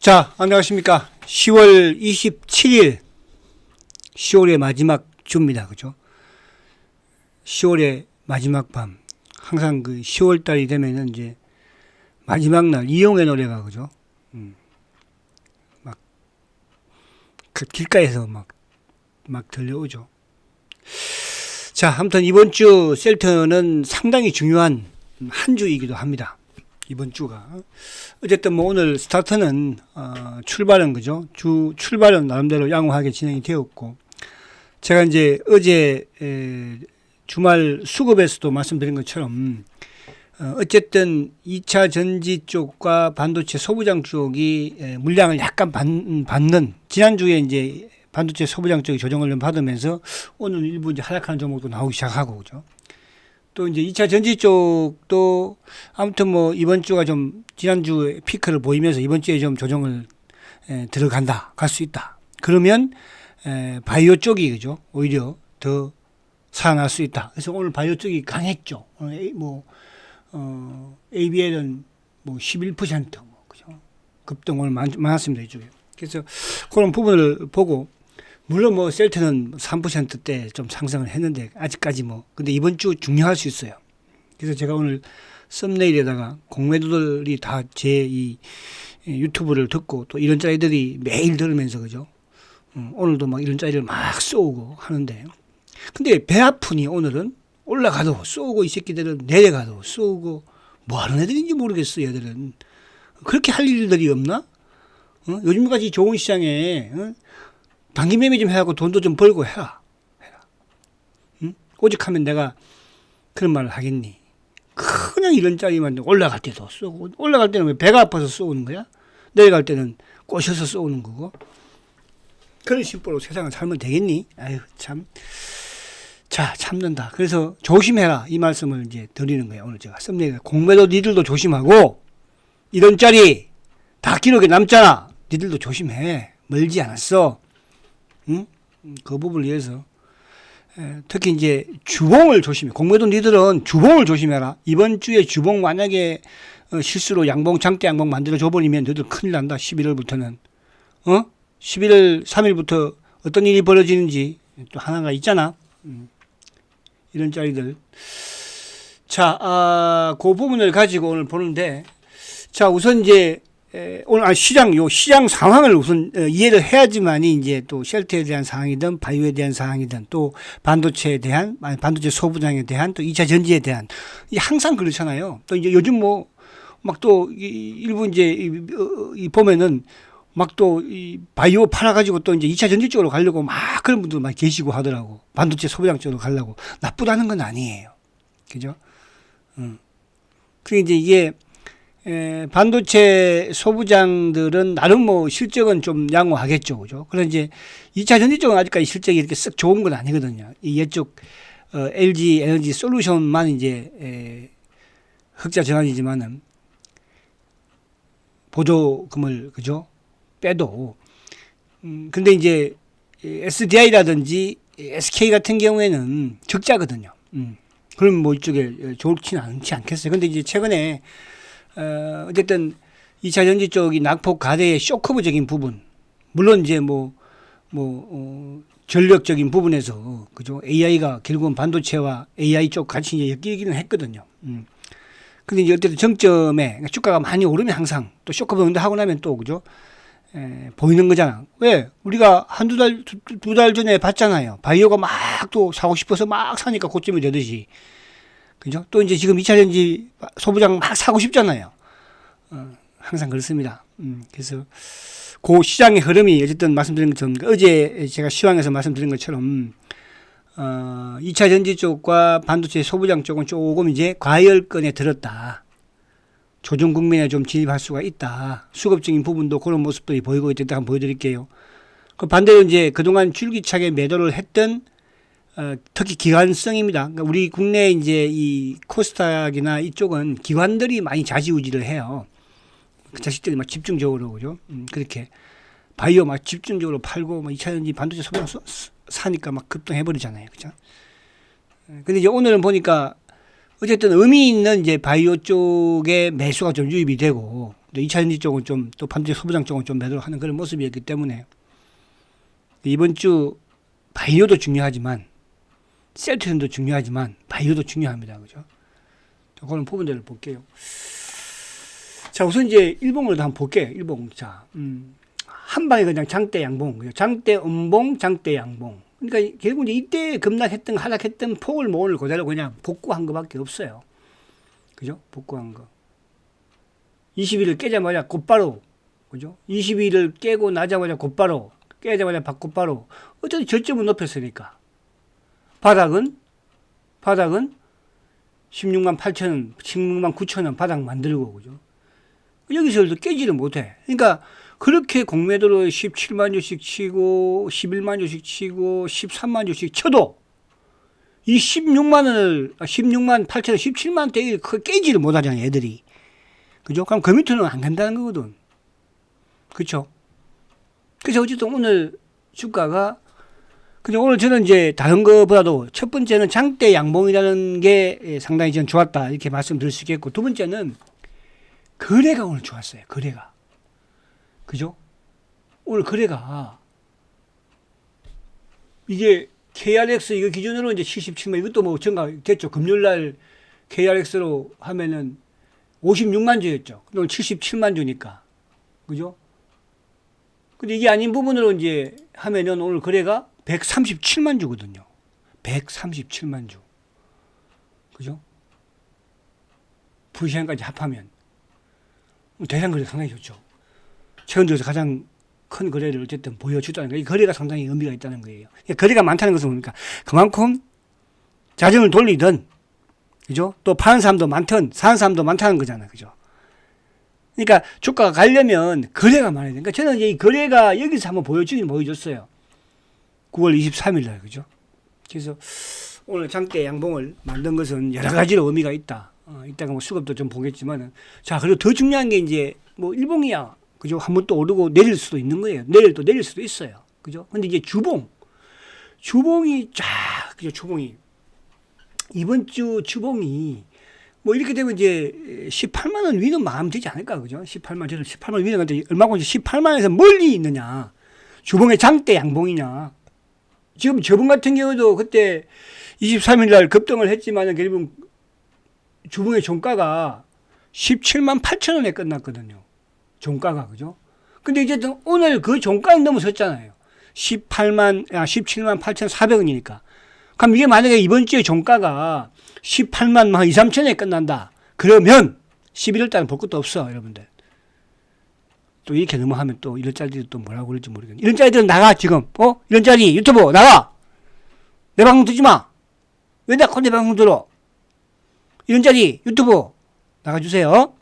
자, 안녕하십니까. 10월 27일, 10월의 마지막 주입니다. 그죠? 10월의 마지막 밤. 항상 그 10월 달이 되면은 이제 마지막 날, 이용의 노래가, 그죠? 막, 그 길가에서 막 들려오죠. 자, 아무튼 이번 주 셀트는 상당히 중요한 한 주이기도 합니다. 이번 주가. 어쨌든 뭐 오늘 스타트는 출발은 그죠? 출발은 나름대로 양호하게 진행이 되었고, 제가 이제 어제 주말 수급에서도 말씀드린 것처럼 어쨌든 2차 전지 쪽과 반도체 소부장 쪽이 물량을 약간 받는, 지난주에 이제 반도체 소부장 쪽이 조정을 좀 받으면서 오늘 일부 이제 하락하는 종목도 나오기 시작하고, 그죠? 또 이제 2차 전지 쪽도 아무튼 뭐 이번 주가 좀 지난주에 피크를 보이면서 이번 주에 좀 조정을 갈 수 있다. 그러면 바이오 쪽이 그죠? 오히려 더 살아날 수 있다. 그래서 오늘 바이오 쪽이 강했죠. ABL은 뭐 11% 뭐 그죠? 급등 오늘 많았습니다, 이쪽에. 그래서 그런 부분을 보고, 물론 뭐 셀트는 3%대 좀 상승을 했는데 아직까지 뭐 근데 이번 주 중요할 수 있어요. 그래서 제가 오늘 썸네일에다가 공매도들이 다 제 이 유튜브를 듣고 또 이런 짜리들이 매일 들으면서 그죠? 오늘도 막 이런 짜리를 막 쏘고 하는데, 근데 배 아프니 오늘은 올라가도 쏘고, 이 새끼들은 내려가도 쏘고, 뭐 하는 애들인지 모르겠어. 얘들은 그렇게 할 일들이 없나? 요즘같이 좋은 시장에 단기 매매 좀 해갖고 돈도 좀 벌고 해라. 응? 오직하면 내가 그런 말을 하겠니? 그냥 이런 짜리만 올라갈 때도 쏘고, 올라갈 때는 왜 배가 아파서 쏘는 거야? 내려갈 때는 꼬셔서 쏘는 거고. 그런 심보로 세상을 살면 되겠니? 아유, 참. 자, 참는다. 그래서 조심해라. 이 말씀을 이제 드리는 거예요. 오늘 제가 썸네일에 공매도 니들도 조심하고, 이런 짜리 다 기록에 남잖아. 니들도 조심해. 멀지 않았어. 응? 그 부분을 위해서 특히 이제 주봉을 조심해. 공매도 니들은 주봉을 조심해라. 이번 주에 주봉 만약에 실수로 양봉, 장대 양봉 만들어 줘버리면 너희들 큰일 난다. 11월부터는 11월 3일부터 어떤 일이 벌어지는지 또 하나가 있잖아. 이런 짜리들. 자, 그 부분을 가지고 오늘 보는데, 자, 우선 이제 오늘 시장 상황을 우선 이해를 해야지만이 이제 또 셀트에 대한 상황이든 바이오에 대한 상황이든 또 반도체에 대한, 반도체 소부장에 대한, 또 2차 전지에 대한, 항상 그렇잖아요. 또 이제 요즘 뭐 막 또 일부 이제 보면은 막 또 이 바이오 팔아가지고 또 이제 2차 전지 쪽으로 가려고 막 그런 분들 막 계시고 하더라고. 반도체 소부장 쪽으로 가려고. 나쁘다는 건 아니에요. 그죠? 그게 이제 이게 반도체 소부장들은 나름 뭐 실적은 좀 양호하겠죠. 그죠? 그런데 이제 2차 전지 쪽은 아직까지 실적이 이렇게 쓱 좋은 건 아니거든요. 이쪽 LG 에너지 솔루션만 이제 흑자 전환이지만은 보조금을 그죠? 빼도 근데 이제 SDI라든지 SK 같은 경우에는 적자거든요. 그럼 뭐 이쪽에 좋지는 않지 않겠어요. 근데 이제 최근에 어쨌든 2차 전지 쪽이 낙폭 가대의 쇼커브적인 부분, 물론 이제 전력적인 부분에서 그죠? AI가 결국은 반도체와 AI 쪽 같이 이제 엮이기는 했거든요. 근데 이제 어쨌든 정점에 그러니까 주가가 많이 오르면 항상 또 쇼커브 응대하고 나면 또 그죠? 보이는 거잖아. 왜? 우리가 두 달 전에 봤잖아요. 바이오가 막 또 사고 싶어서 막 사니까 고점이 되듯이. 그죠? 또 이제 지금 2차 전지 소부장 막 사고 싶잖아요. 항상 그렇습니다. 그래서 그 시장의 흐름이 어쨌든 말씀드린 것처럼 어제 제가 시황에서 말씀드린 것처럼 2차 전지 쪽과 반도체 소부장 쪽은 조금 이제 과열권에 들었다. 조정 국면에 좀 진입할 수가 있다. 수급적인 부분도 그런 모습들이 보이고 있다. 한번 보여드릴게요. 그 반대로 이제 그동안 줄기차게 매도를 했던 특히 기관성입니다. 그러니까 우리 국내 이제 이 코스닥이나 이쪽은 기관들이 많이 좌지우지를 해요. 그 자식들이 막 집중적으로 그죠? 그렇게 바이오 막 집중적으로 팔고 막 2차 전지 반도체 소비량 사니까 막 급등해 버리잖아요. 그죠? 근데 이제 오늘은 보니까 어쨌든 의미 있는 이제 바이오 쪽에 매수가 좀 유입이 되고, 또 2차전지 쪽은 좀, 또 반도체 소부장 쪽은 좀 매도를 하는 그런 모습이었기 때문에 이번 주 바이오도 중요하지만 셀트리온도 중요하지만 바이오도 중요합니다. 그죠? 그런 부분들을 볼게요. 자, 우선 이제 일봉으로도 한번 볼게요. 일봉. 자, 한 방에 그냥 장대 양봉. 그죠? 장대 음봉, 장대 양봉. 그러니까 결국 이제 이때 급락했던, 하락했던 폭을 모을 그대로 그냥 복구한 것밖에 없어요. 그죠? 복구한 거. 20일을 깨자마자 곧바로, 그죠? 20일을 깨고 나자마자 곧바로, 깨자마자 곧바로. 어쨌든 저점은 높였으니까. 바닥은 16만 8천원, 16만 9천원 바닥 만들고, 그죠? 여기서도 깨지를 못해. 그러니까 그렇게 공매도로 17만 주씩 치고, 11만 주씩 치고, 13만 주씩 쳐도 이 16만 8천원, 17만 대에 깨지를 못하잖아요, 애들이. 그죠? 그럼 그 밑으로는 안 간다는 거거든. 그쵸? 그래서 어쨌든 오늘 주가가, 그냥 오늘 저는 이제 다른 거보다도 첫 번째는 장대 양봉이라는 게 상당히 전 좋았다. 이렇게 말씀드릴 수 있겠고, 두 번째는 거래가 오늘 좋았어요. 거래가. 그죠? 오늘 거래가, 이게 KRX 이거 기준으로 이제 77만, 이것도 뭐 증가 됐죠. 금요일 날 KRX로 하면은 56만 주였죠. 오늘 77만 주니까. 그죠? 근데 이게 아닌 부분으로 이제 하면은 오늘 거래가 137만 주거든요. 137만 주. 그죠? VCN까지 합하면. 대량 거래 상당히 좋죠. 최근 들어서 가장 큰 거래를 어쨌든 보여주다는 거예요. 이 거래가 상당히 의미가 있다는 거예요. 거래가 많다는 것은 뭡니까? 그만큼 자정을 돌리든, 그죠? 또 파는 사람도 많든, 사는 사람도 많다는 거잖아요. 그죠? 그러니까 주가가 가려면 거래가 많아야 되니까 저는 이제 이 거래가 여기서 한번 보여주긴 보여줬어요. 9월 23일 날, 그죠? 그래서 오늘 장대 양봉을 만든 것은 여러 가지로 의미가 있다. 이따가 뭐 수급도 좀 보겠지만은. 자, 그리고 더 중요한 게 이제 뭐 일봉이야. 그죠? 한번 또 오르고 내릴 수도 있는 거예요. 내일 또 내릴 수도 있어요. 그죠? 근데 이제 주봉이 쫙, 그죠? 주봉이. 이번 주 주봉이 뭐 이렇게 되면 이제 18만 원 위는 마음 되지 않을까, 그죠? 18만, 저는 18만 위는 근데 얼마고 18만원에서 멀리 있느냐. 주봉의 장대 양봉이냐. 지금 저번 같은 경우도 그때 23일 날 급등을 했지만은 결국 주봉의 종가가 17만 8천 원에 끝났거든요. 종가가, 그죠? 근데 이제 오늘 그 종가는 넘어섰잖아요. 17만 8,400원이니까. 그럼 이게 만약에 이번 주에 종가가 18만 2, 3천에 끝난다. 그러면 11월 달은 볼 것도 없어, 여러분들. 또 이렇게 넘어가면 또 이런 짤들이 또 뭐라고 그럴지 모르겠네. 이런 짤들은 나가, 지금. 이런 짤이 유튜브 나가! 내 방송 듣지 마! 왜 자꾸 내 방송 들어? 이런 짤이 유튜브 나가주세요.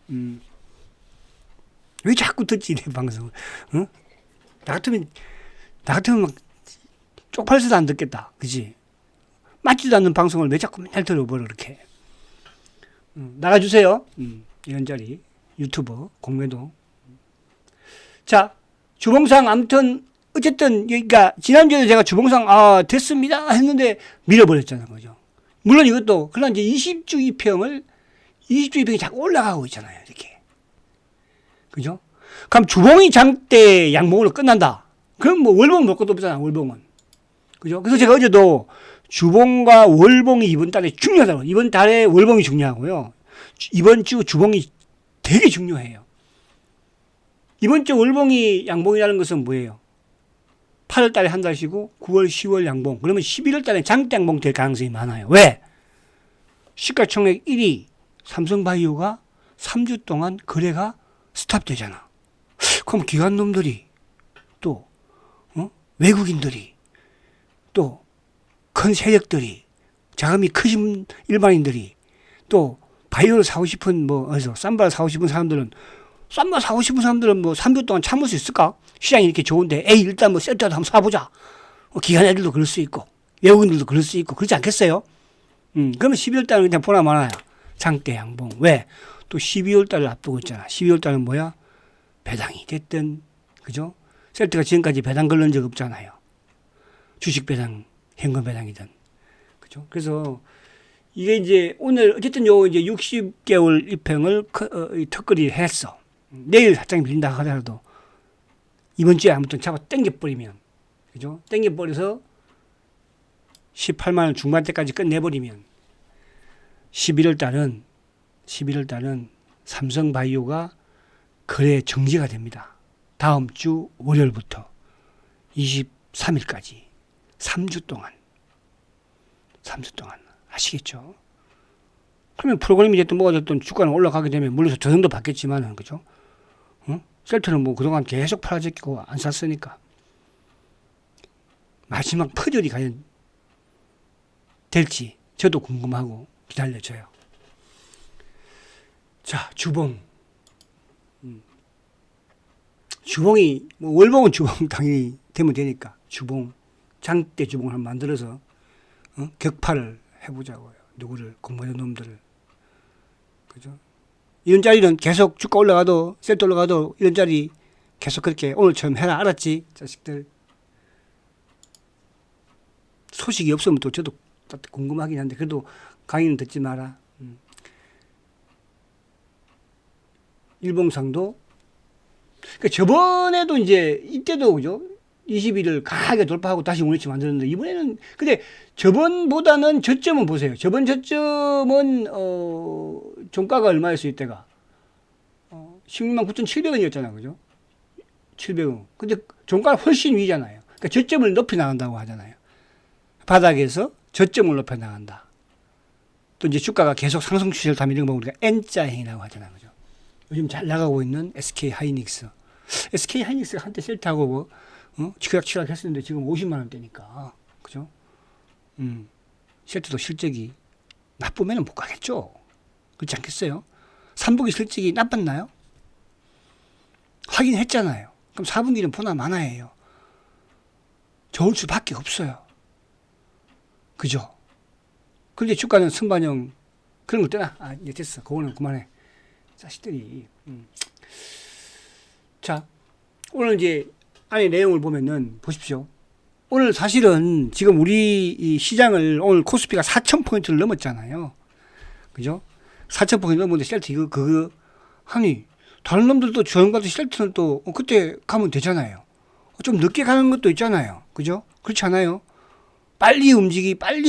왜 자꾸 듣지, 내 방송을? 응? 나 같으면 막 쪽팔려서도 안 듣겠다. 그지? 맞지도 않는 방송을 왜 자꾸 맨날 들어버려, 그렇게. 나가주세요. 이런 자리. 유튜브, 공매도. 자, 주봉상, 아무튼, 어쨌든, 그러니까, 지난주에 제가 주봉상, 됐습니다. 했는데, 밀어버렸잖아요. 그죠? 물론 이것도, 그러나 이제 20주 이평이 자꾸 올라가고 있잖아요. 이렇게. 그죠? 그럼 주봉이 장대 양봉으로 끝난다. 그럼 뭐 월봉 볼 것도 없잖아, 월봉은. 그죠? 그래서 제가 어제도 주봉과 월봉이 이번 달에 중요하다고. 이번 달에 월봉이 중요하고요. 이번 주 주봉이 되게 중요해요. 이번 주 월봉이 양봉이라는 것은 뭐예요? 8월 달에 한 달 쉬고 9월, 10월 양봉. 그러면 11월 달에 장대 양봉 될 가능성이 많아요. 왜? 시가총액 1위 삼성바이오가 3주 동안 거래가 스탑되잖아. 그럼 기관놈들이 또 외국인들이 또 큰 세력들이 자금이 크신 일반인들이 또 바이오를 사고 싶은 쌈바를 사고 싶은 사람들은 쌈바 사고 싶은 사람들은 뭐 3주 동안 참을 수 있을까? 시장이 이렇게 좋은데 일단 뭐 세트라도 한번 사보자. 기관 애들도 그럴 수 있고 외국인들도 그럴 수 있고 그렇지 않겠어요? 그러면 12월 달은 그냥 보나 마나야. 장대 양봉. 왜? 또 12월 달을 앞두고 있잖아. 12월 달은 뭐야? 배당이 됐든, 그죠? 셀트가 지금까지 배당 걸린 적 없잖아요. 주식 배당, 현금 배당이든. 그죠? 그래서 이게 이제 오늘 어쨌든 이제 60개월 입행을 턱걸이 했어. 내일 살짝 밀린다 하더라도 이번 주에 아무튼 잡아 당겨버리면, 그죠? 당겨버려서 18만 원 중반대까지 끝내버리면 11월 달은 삼성바이오가 거래 정지가 됩니다. 다음 주 월요일부터 23일까지 3주 동안 아시겠죠? 그러면 프로그램이 됐든 뭐가 됐든 주가는 올라가게 되면 물론 저정도 받겠지만은, 그죠? 셀트는 뭐 그동안 계속 팔아제끼고 안 샀으니까 마지막 퍼즐이 과연 될지 저도 궁금하고 기다려져요. 자, 주봉. 주봉이 뭐 월봉은 주봉 당연히 되면 되니까 주봉, 장대 주봉을 한번 만들어서 격파를 해보자고요. 누구를, 공부하는 놈들을. 그죠? 이런 자리는 계속 주가 올라가도 셀트 올라가도 이런 자리 계속 그렇게 오늘처럼 해라. 알았지? 자식들. 소식이 없으면 또 저도 궁금하긴 한데 그래도 강의는 듣지 마라. 일봉상도 그러니까 저번에도 이제 이때도 그죠? 20일을 강하게 돌파하고 다시 원위치 만들었는데 이번에는 근데 저번보다는 저점은 보세요. 저번 저점은 종가가 얼마였어요 이때가 16만 9,700원이었잖아요. 그죠? 700원. 근데 종가가 훨씬 위잖아요. 그러니까 저점을 높여 나간다고 하잖아요. 바닥에서 저점을 높여 나간다. 또 이제 주가가 계속 상승 추세를 타면 이런 거 우리가 N자행이라고 하잖아요. 그죠? 요즘 잘 나가고 있는 SK 하이닉스. SK 하이닉스가 한때 셀트하고 뭐 치락치락 했었는데 지금 50만 원대니까. 그죠? 셀트도 실적이 나쁘면 못 가겠죠. 그렇지 않겠어요? 삼분기 실적이 나빴나요? 확인했잖아요. 그럼 4분기는 보나 마나예요. 좋을 수밖에 없어요. 그죠? 그런데 주가는 선반영 그런 거 떠나. 이제 됐어. 그거는 그만해. 자식들이. 자, 오늘 이제 안에 내용을 보면은 보십시오. 오늘 사실은 지금 우리 이 시장을 오늘 코스피가 4,000포인트를 넘었잖아요. 그죠? 4,000포인트 넘었는데 셀트 그거 아니 다른 놈들도 저형가도 셀트는 또 그때 가면 되잖아요. 좀 늦게 가는 것도 있잖아요. 그죠? 그렇지 않아요? 빨리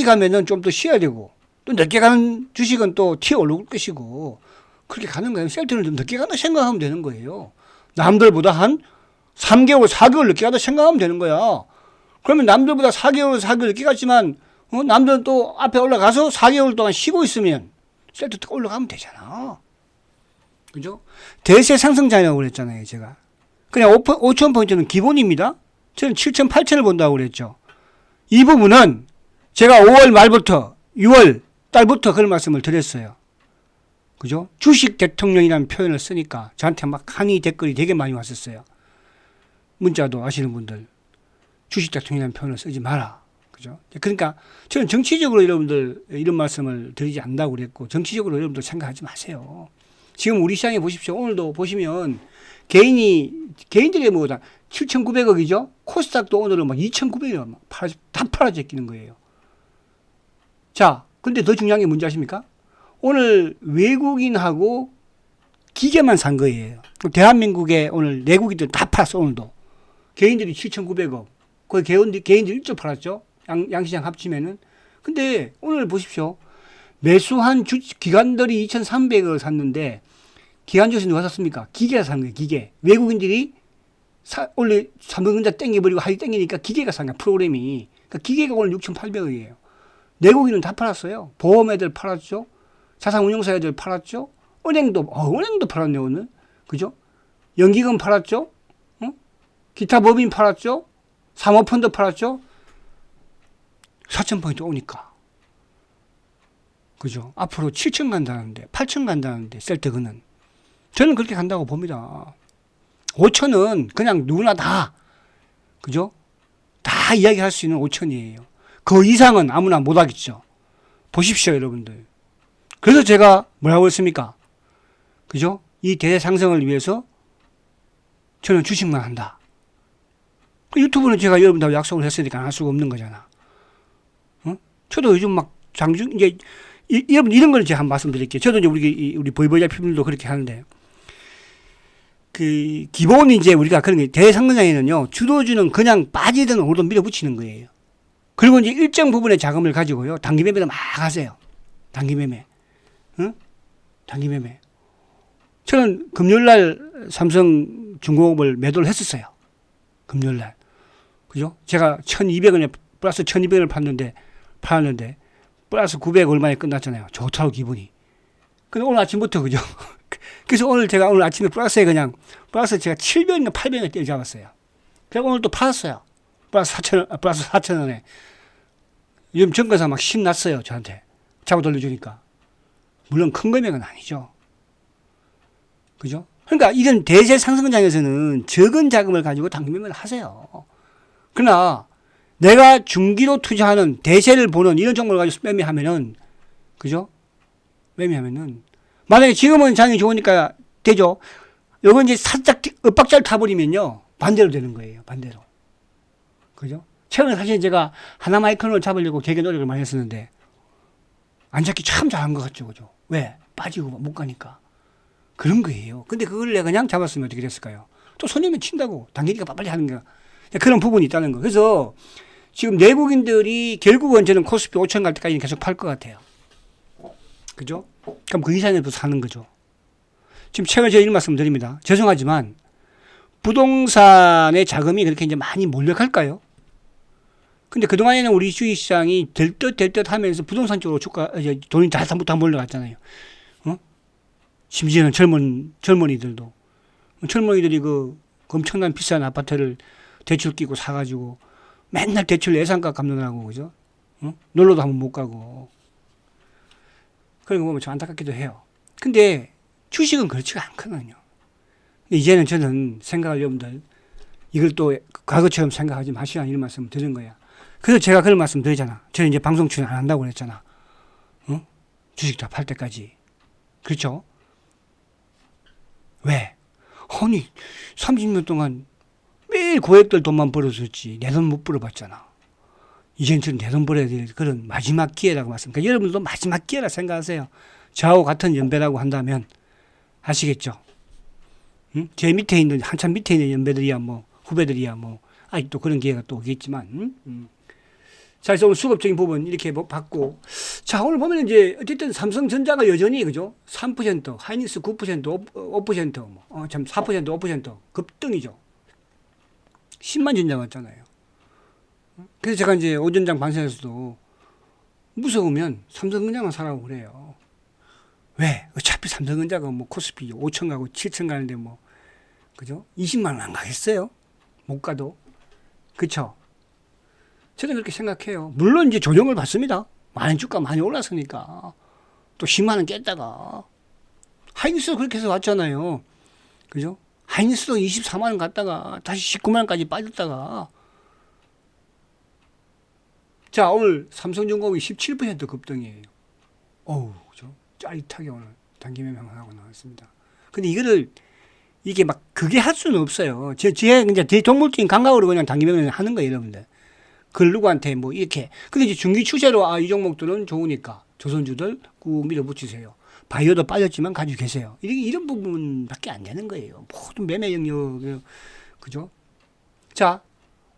가면은 좀 더 쉬어야 되고 또 늦게 가는 주식은 또 튀어 올라올 것이고 그렇게 가는 거예요. 셀트는 좀 늦게 간다 생각하면 되는 거예요. 남들보다 한 3개월, 4개월 늦게 가다 생각하면 되는 거야. 그러면 남들보다 4개월 늦게 갔지만 남들은 또 앞에 올라가서 4개월 동안 쉬고 있으면 셀트 올라가면 되잖아. 그죠? 대세 상승장이라고 그랬잖아요, 제가. 그냥 5,000포인트는 기본입니다. 저는 7,000, 8,000을 본다고 그랬죠. 이 부분은 제가 5월 말부터 6월 달부터 그런 말씀을 드렸어요. 그죠? 주식 대통령이라는 표현을 쓰니까 저한테 막 항의 댓글이 되게 많이 왔었어요. 문자도 아시는 분들. 주식 대통령이라는 표현을 쓰지 마라. 그죠? 그러니까 저는 정치적으로 여러분들 이런 말씀을 드리지 않는다고 그랬고 정치적으로 여러분들 생각하지 마세요. 지금 우리 시장에 보십시오. 오늘도 보시면 개인들이 뭐다 7,900억이죠. 코스닥도 오늘은 막 2,900억 다 팔아제끼는 거예요. 자, 근데 더 중요한 게 뭔지 아십니까? 오늘 외국인하고 기계만 산 거예요. 대한민국에 오늘 내국인들 다 팔았어. 오늘도 개인들이 7,900억. 거의 개인들이 일찍 팔았죠. 양시장 합치면은. 근데 오늘 보십시오. 매수한 기관들이 2,300억을 샀는데 기관주에서 누가 샀습니까? 기계가 산 거예요. 기계. 외국인들이 원래 삼성전자 땡겨버리고 하이 땡기니까 기계가 산 거야. 프로그램이. 그러니까 기계가 오늘 6,800억이에요. 내국인은 다 팔았어요. 보험 애들 팔았죠. 자산운용사 애들 팔았죠. 은행도 팔았네 오늘. 그죠? 연기금 팔았죠. 기타 법인 팔았죠. 사모펀드 팔았죠. 4,000포인트 오니까. 그죠? 앞으로 7천 간다는데 8천 간다는데 셀트그는 저는 그렇게 간다고 봅니다. 5천은 그냥 누구나 다 그죠? 다 이야기할 수 있는 5천이에요. 그 이상은 아무나 못 하겠죠. 보십시오 여러분들. 그래서 제가 뭐라고 했습니까? 그죠? 이 대세 상승을 위해서 저는 주식만 한다. 유튜브는 제가 여러분들 약속을 했으니까 안 할 수가 없는 거잖아. 저도 요즘 막 이제 여러분 이런 걸 제가 한번 말씀드릴게요. 저도 이제 우리 보이보이자 피부들도 그렇게 하는데 그 기본이 이제 우리가 그런 게 대상근장에는요 주도주는 그냥 빠지든 오르든 밀어붙이는 거예요. 그리고 이제 일정 부분의 자금을 가지고요 단기매매를 막 하세요. 단기매매, 응? 단기매매. 저는 금요일날 삼성중공업을 매도를 했었어요. 금요일날, 그죠? 제가 1,200원에 플러스 1,200원을 팔았는데 플러스 900 얼마에 끝났잖아요. 좋더라고 기분이. 근데 오늘 아침부터 그죠? 그래서 오늘 제가 오늘 아침에 플러스에 그냥 플러스 제가 700원이나 800원에 때려 잡았어요. 그리고 오늘 또 팔았어요. 플러스 4,000원, 플러스 4,000원에. 요즘 정가사 막 신났어요, 저한테. 자고 돌려주니까. 물론 큰 금액은 아니죠. 그죠? 그러니까 이런 대세 상승장에서는 적은 자금을 가지고 단기매매를 하세요. 그러나 내가 중기로 투자하는 대세를 보는 이런 종목을 가지고 매매하면은, 그죠? 매매하면은, 만약에 지금은 장이 좋으니까 되죠. 요건 이제 살짝 엇박자를 타버리면요. 반대로 되는 거예요. 반대로. 그죠? 최근에 사실 제가 하나마이크론을 잡으려고 되게 노력을 많이 했었는데, 안 잡기 참 잘한 것 같죠. 그죠? 왜? 빠지고 못 가니까. 그런 거예요. 근데 그걸 내가 그냥 잡았으면 어떻게 됐을까요? 또 손님이 친다고. 당기니까 빨리 하는 거. 그런 부분이 있다는 거. 그래서 지금 내국인들이 결국은 저는 코스피 5천 갈 때까지는 계속 팔 것 같아요. 그죠? 그럼 그 이상에도 사는 거죠. 지금 최근에 제가 이런 말씀 드립니다. 죄송하지만 부동산의 자금이 그렇게 이제 많이 몰려갈까요? 근데 그동안에는 우리 주식시장이 될 듯 하면서 부동산 쪽으로 돈이 다 몰려갔잖아요. 어? 심지어는 젊은이들도. 젊은이들이 그 엄청난 비싼 아파트를 대출 끼고 사가지고 맨날 대출 예상가 갚느라고, 그죠? 어? 놀러도 한번 못 가고. 그런 거 보면 좀 안타깝기도 해요. 근데 주식은 그렇지가 않거든요. 이제는 저는 생각할 여러분들, 이걸 또 과거처럼 생각하지 마시라 이런 말씀을 드린 거야. 그래서 제가 그런 말씀 드리잖아. 저는 이제 방송 출연 안 한다고 그랬잖아. 어? 주식 다 팔 때까지. 그렇죠? 왜? 아니, 30년 동안 매일 고액들 돈만 벌어줬지. 내 돈 못 벌어봤잖아. 이제는 저는 내 돈 벌어야 될 그런 마지막 기회라고 말씀. 그러니까 여러분도 마지막 기회라 생각하세요. 저하고 같은 연배라고 한다면 아시겠죠? 응? 제 밑에 있는, 한참 밑에 있는 연배들이야 뭐, 후배들이야 뭐, 아직도 그런 기회가 또 오겠지만, 자, 그래서 오늘 수급적인 부분 이렇게 봤고, 자, 오늘 보면 이제 어쨌든 삼성전자가 여전히, 그죠? 3%, 하이닉스 9%, 5%, 뭐, 4%, 5% 급등이죠. 10만 전자 왔잖아요. 그래서 제가 이제 오전장 방송에서도 무서우면 삼성전자만 사라고 그래요. 왜? 어차피 삼성전자가 뭐 코스피 5천 가고 7천 가는데 뭐, 그죠? 20만 원 안 가겠어요? 못 가도. 그쵸? 저는 그렇게 생각해요. 물론 이제 조정을 받습니다. 많은 주가 많이 올랐으니까. 또 10만 원 깼다가. 하이닉스도 그렇게 해서 왔잖아요. 그죠? 하이닉스도 24만 원 갔다가 다시 19만 원까지 빠졌다가. 자, 오늘 삼성전공이 17% 급등이에요. 어우, 그죠? 짜릿하게 오늘 단기매매하고 나왔습니다. 근데 이게 막 그게 할 수는 없어요. 제 이제 대동물적인 감각으로 그냥 단기매매 하는 거예요, 여러분들. 그걸 누구한테 뭐 이렇게. 근데 이제 중기 추세로 이 종목들은 좋으니까 조선주들 꾹 밀어붙이세요. 바이오도 빠졌지만 가지고 계세요. 이런 부분밖에 안 되는 거예요. 모든 매매 영역, 그죠? 자,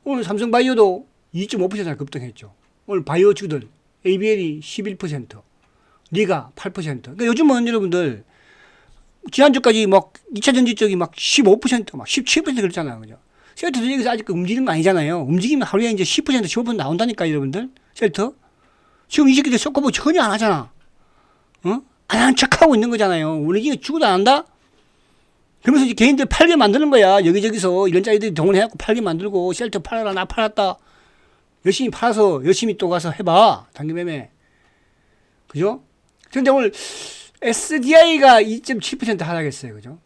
오늘 삼성바이오도 2.5% 급등했죠. 오늘 바이오주들 ABL이 11%, 리가 8%. 그러니까 요즘은 여러분들 지난주까지 막 2차 전지 쪽이 막 15%, 막 17% 그랬잖아요, 그죠? 셀트도 여기서 아직 움직이는 거 아니잖아요. 움직이면 하루에 이제 10%, 15% 나온다니까, 여러분들. 셀트. 지금 이 새끼들 섞어보 전혀 안 하잖아. 어? 안 하는 척 하고 있는 거잖아요. 우리 이게 죽어도 안 한다? 그러면서 이제 개인들 팔게 만드는 거야. 여기저기서 이런 짜리들이 동원해갖고 팔게 만들고, 셀트 팔아라, 나 팔았다. 열심히 팔아서 열심히 또 가서 해봐. 단기매매. 그죠? 그런데 오늘 SDI가 2.7% 하락했어요. 그죠?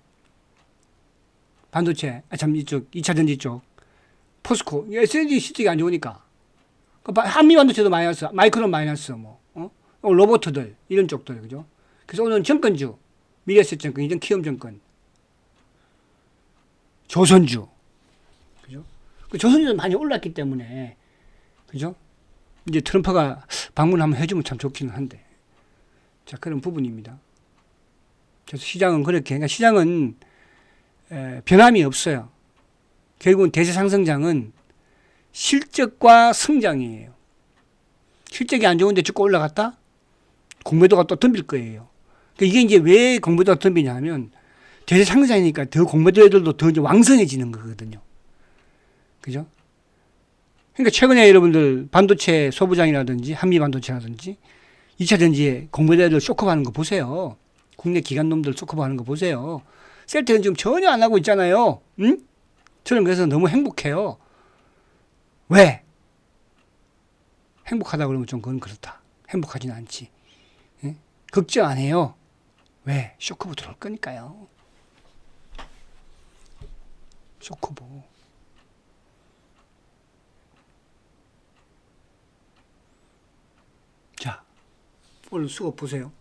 반도체, 이쪽, 2차 전지 쪽. 포스코. SDI 실적이 안 좋으니까. 한미 반도체도 마이너스, 마이크론 마이너스, 뭐, 로봇들, 이런 쪽들. 그죠? 그래서 오늘은 정권주. 미래에셋증권, 이전 키움증권. 조선주. 그죠? 그 조선주는 많이 올랐기 때문에. 그죠? 이제 트럼프가 방문 한번 해주면 참 좋기는 한데. 자, 그런 부분입니다. 그래서 시장은 그렇게, 그러니까 시장은 변함이 없어요. 결국은 대세 상승장은 실적과 성장이에요. 실적이 안 좋은데 주가 올라갔다? 공매도가 또 덤빌 거예요. 그러니까 이게 이제 왜 공매도가 덤비냐면 대세 상승장이니까 더 공매도 애들도 더 이제 왕성해지는 거거든요. 그죠? 그러니까 최근에 여러분들 반도체 소부장이라든지 한미 반도체라든지 2차 전지에 공매도 애들 쇼크하는 거 보세요. 국내 기관 놈들 쇼크하는 거 보세요. 셀트는 지금 전혀 안 하고 있잖아요. 응? 저는 그래서 너무 행복해요. 왜? 행복하다 그러면 좀 그건 그렇다. 행복하지는 않지. 응? 걱정 안 해요. 왜? 쇼크보 들어올 거니까요. 쇼크보. 자, 오늘 수업 보세요.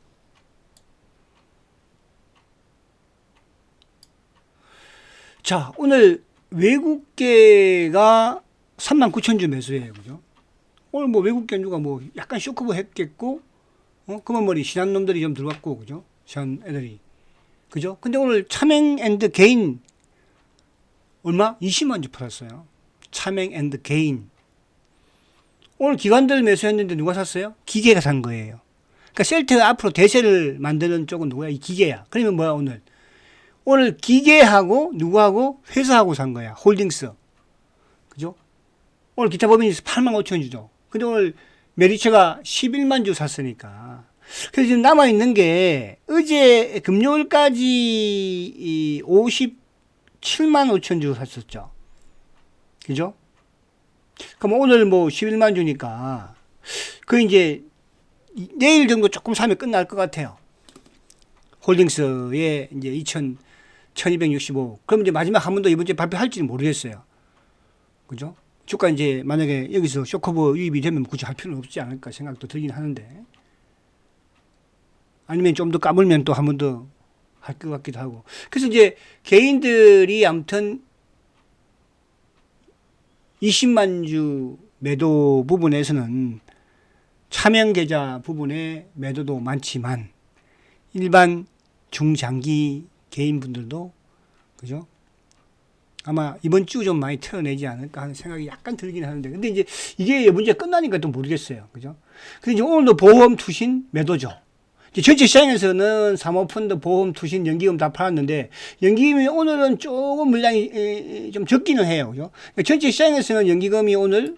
자, 오늘 외국계가 39,000주 매수해요. 그죠? 오늘 뭐 외국계 누가 뭐 약간 쇼크보 했겠고, 그만 머리 신한 놈들이 좀 들어갔고, 그죠? 신한 애들이. 그죠? 근데 오늘 차맹 앤드 개인 얼마? 20만 주 팔았어요. 차맹 앤드 개인. 오늘 기관들 매수했는데 누가 샀어요? 기계가 산 거예요. 그러니까 셀트 앞으로 대세를 만드는 쪽은 누구야? 이 기계야. 그러면 뭐야, 오늘? 오늘 기계하고 누구하고 회사하고 산 거야. 홀딩스. 그죠? 오늘 기타 법인에서 85,000주죠. 근데 오늘 메리츠가 11만 주 샀으니까. 그래서 지금 남아있는 게 어제 금요일까지 57만 5천 주 샀었죠. 그죠? 그럼 오늘 뭐 11만 주니까 그 이제 내일 정도 조금 사면 끝날 것 같아요. 홀딩스에 이제 1265. 그럼 이제 마지막 한 번 더 이번 주에 발표할지는 모르겠어요. 그죠? 주가 이제 만약에 여기서 쇼커버 유입이 되면 굳이 할 필요는 없지 않을까 생각도 들긴 하는데. 아니면 좀 더 까불면 또 한 번 더 할 것 같기도 하고. 그래서 이제 개인들이 아무튼 20만 주 매도 부분에서는 차명 계좌 부분에 매도도 많지만 일반 중장기 개인분들도 그죠? 아마 이번 주 좀 많이 털어내지 않을까 하는 생각이 약간 들긴 하는데 근데 이제 이게 문제가 끝나니까 또 모르겠어요. 그죠? 근데 이제 오늘도 보험 투신 매도죠. 전체 시장에서는 사모펀드, 보험, 투신, 연기금 다 팔았는데 연기금이 오늘은 조금 물량이 좀 적기는 해요. 그죠? 그러니까 전체 시장에서는 연기금이 오늘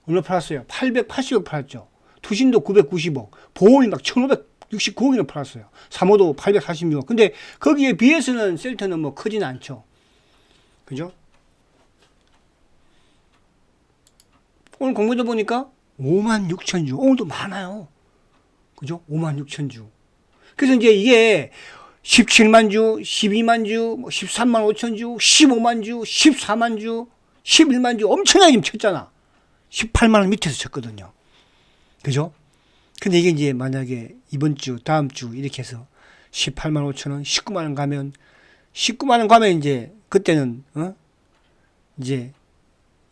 얼마 팔았어요? 880억 팔았죠. 투신도 990억, 보험이 막 1569억이나 팔았어요. 사모도 846억. 근데 거기에 비해서는 셀트는 뭐 크진 않죠. 그죠? 오늘 공부도 보니까 5만 6천 주. 오늘도 많아요. 그죠? 5만 6천 주. 그래서 이제 이게 17만 주, 12만 주, 13만 5천 주, 15만 주, 14만 주, 11만 주 엄청나게 쳤잖아. 18만 원 밑에서 쳤거든요. 그죠? 근데 이게 이제 만약에 이번 주, 다음 주 이렇게 해서 18만 5천 원, 19만 원 가면 19만 원 가면 이제 그때는 이제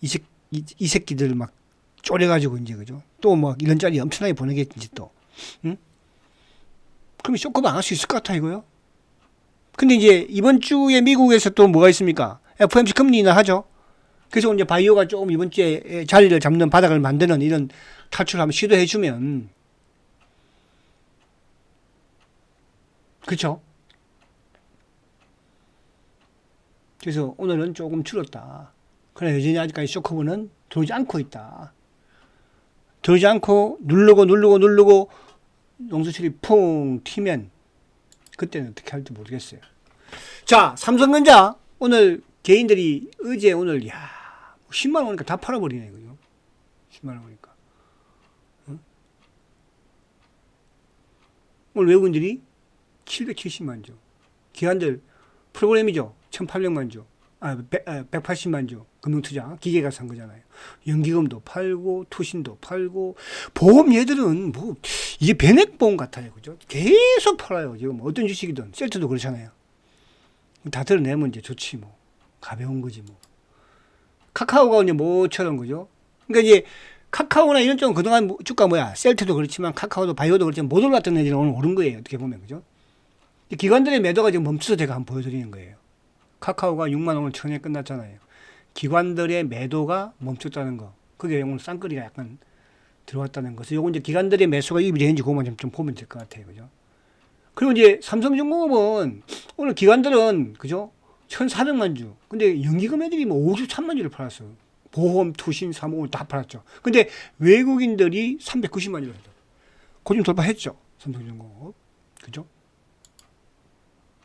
이 새끼들 막 쪼려가지고 이제 그죠? 또 뭐 이런 짜리 엄청나게 보내겠지 또. 응? 그럼 쇼크도 안 할 수 있을 것 같아 이거요. 근데 이제 이번 주에 미국에서 또 뭐가 있습니까? FOMC 금리 인하하죠. 그래서 이제 바이오가 조금 이번 주에 자리를 잡는 바닥을 만드는 이런 탈출을 한번 시도해주면 그렇죠. 그래서 오늘은 조금 줄었다. 그러나 여전히 아직까지 쇼크부는 들어오지 않고 있다. 들어오지 않고 누르고 농수철이 퐁 튀면 그때는 어떻게 할지 모르겠어요. 자, 삼성전자 오늘 개인들이 어제 오늘 10만 원 오니까 다 팔아버리네 그죠? 10만 원 오니까. 응? 오늘 외국인들이 770만 주. 기관들 프로그램이죠. 1800만 주. 180만 주. 금융투자 기계가 산 거잖아요. 연기금도 팔고 투신도 팔고 보험 얘들은 뭐 이게 변액보험 같아요. 그죠? 계속 팔아요. 지금 어떤 주식이든 셀트도 그렇잖아요. 다 드러내면 이제 좋지 뭐. 가벼운 거지 뭐. 카카오가 이제 뭐처럼 그죠? 그러니까 이제 카카오나 이런 쪽은 그동안 주가 뭐야? 셀트도 그렇지만 카카오도 바이오도 그렇지만 못 올랐던 애들은 오늘 오른 거예요. 어떻게 보면 그죠? 기관들의 매도가 지금 멈춰서 제가 한번 보여드리는 거예요. 카카오가 6만 원을 천에 끝났잖아요. 기관들의 매도가 멈췄다는 거. 그게 오늘 쌍끌이가 약간 들어왔다는 것을 요거 이제 기관들의 매수가 유입이 되는지 그것만 좀 보면 될 것 같아요. 그죠? 그리고 이제 삼성중공업은 오늘 기관들은 그죠? 1,400만 주. 근데 연기금 애들이 뭐 53만 주를 팔았어. 보험, 투신, 사모를 다 팔았죠. 근데 외국인들이 390만 주를 했죠. 고점 돌파했죠. 삼성중공업. 그죠?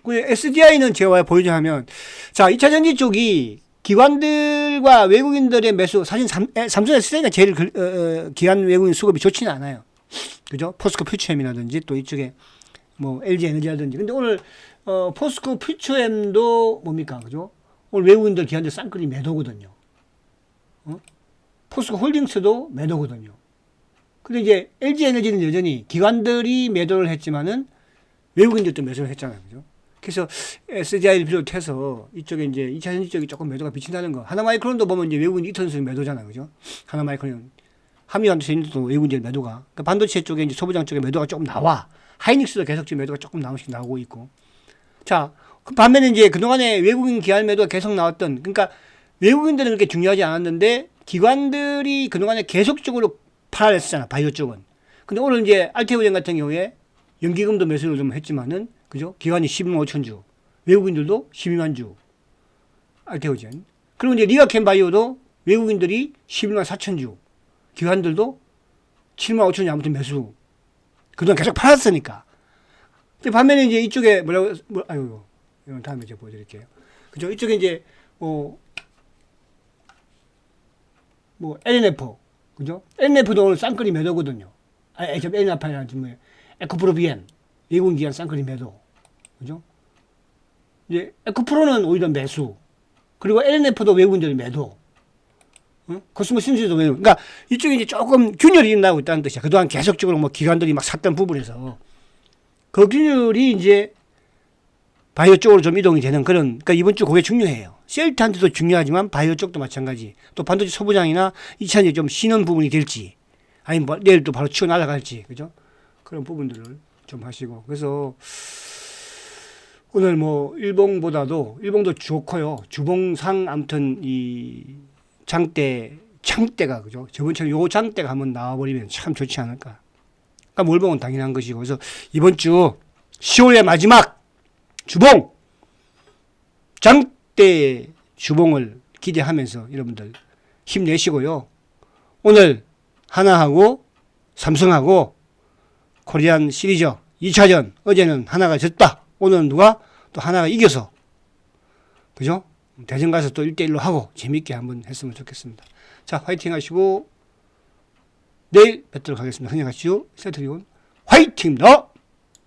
그 SDI는 제가 보여주자면, 자, 2차전지 쪽이 기관들과 외국인들의 매수, 사실 삼성 SDI가 제일 기관 외국인 수급이 좋지는 않아요. 그죠? 포스코 퓨처엠이라든지 또 이쪽에 뭐 LG 에너지라든지. 근데 오늘 포스코 퓨처엠도 뭡니까? 그죠? 오늘 외국인들 기관들 쌍끌이 매도거든요. 포스코 홀딩스도 매도거든요. 근데 이제 LG 에너지는 여전히 기관들이 매도를 했지만은 외국인들도 매수를 했잖아요. 그죠? 그래서 SDI를 비롯해서 이쪽에 이제 2차전지 쪽이 조금 매도가 비친다는 거. 하나마이크론도 보면 이제 외국인 이턴스 매도잖아요. 그죠? 하나마이크론. 한미반도체도 외국인들 매도가. 그러니까 반도체 쪽에 이제 소부장 쪽에 매도가 조금 나와. 하이닉스도 계속 지금 매도가 조금 나오씩 나오고 있고. 자, 그 반면에 이제 그동안에 외국인 기관 매도가 계속 나왔던, 그러니까 외국인들은 그렇게 중요하지 않았는데 기관들이 그동안에 계속적으로 팔아냈었잖아. 바이오 쪽은. 근데 오늘 이제 알테오젠 같은 경우에 연기금도 매수를 좀 했지만은 그죠? 기관이 12만 5천 주, 외국인들도 12만 주, 알테오젠. 그리고 이제 리가켄 바이오도 외국인들이 11만 4천 주, 기관들도 7만 5천 주 아무튼 매수. 그동안 계속 팔았으니까. 근데 반면에 이제 이쪽에 아유, 이건 다음에 제가 보여드릴게요. 그죠? 이쪽에 이제 LNF, 그죠? LNF도 오늘 쌍끌이 매도거든요. LNF 아니라 에코프로비엔, 외국인 기관 쌍끌이 매도. 그죠? 이제 에코프로는 오히려 매수. 그리고 LNF도 외국인들이 매도. 코스모 신수도 매도. 그러니까 이쪽에 이제 조금 균열이 일어나고 있다는 뜻이야. 그동안 계속적으로 뭐 기관들이 막 샀던 부분에서 그 균열이 이제 바이오 쪽으로 좀 이동이 되는 그런, 그러니까 이번 주 그게 중요해요. 셀트한테도 중요하지만 바이오 쪽도 마찬가지. 또 반도체 소부장이나 2차전지 좀 쉬는 부분이 될지, 아니면 뭐 내일 또 바로 치고 날아갈지, 그죠? 그런 부분들을 좀 하시고. 그래서 오늘 뭐 일봉보다도 일봉도 좋고요. 주봉상 아무튼 이 창대가 그죠? 저번처럼 요 장대가 한번 나와버리면 참 좋지 않을까. 그러니까 몰봉은 당연한 것이고. 그래서 이번 주 10월의 마지막 주봉 장대 주봉을 기대하면서 여러분들 힘내시고요. 오늘 하나하고 삼성하고 코리안 시리즈 2차전 어제는 하나가 졌다. 오늘은 누가 또 하나가 이겨서 그죠? 대전 가서 또 1대1로 하고 재밌게 한번 했으면 좋겠습니다. 자, 화이팅 하시고 내일 뵙도록 하겠습니다. 흥행하시오. 세트리온 화이팅입니다.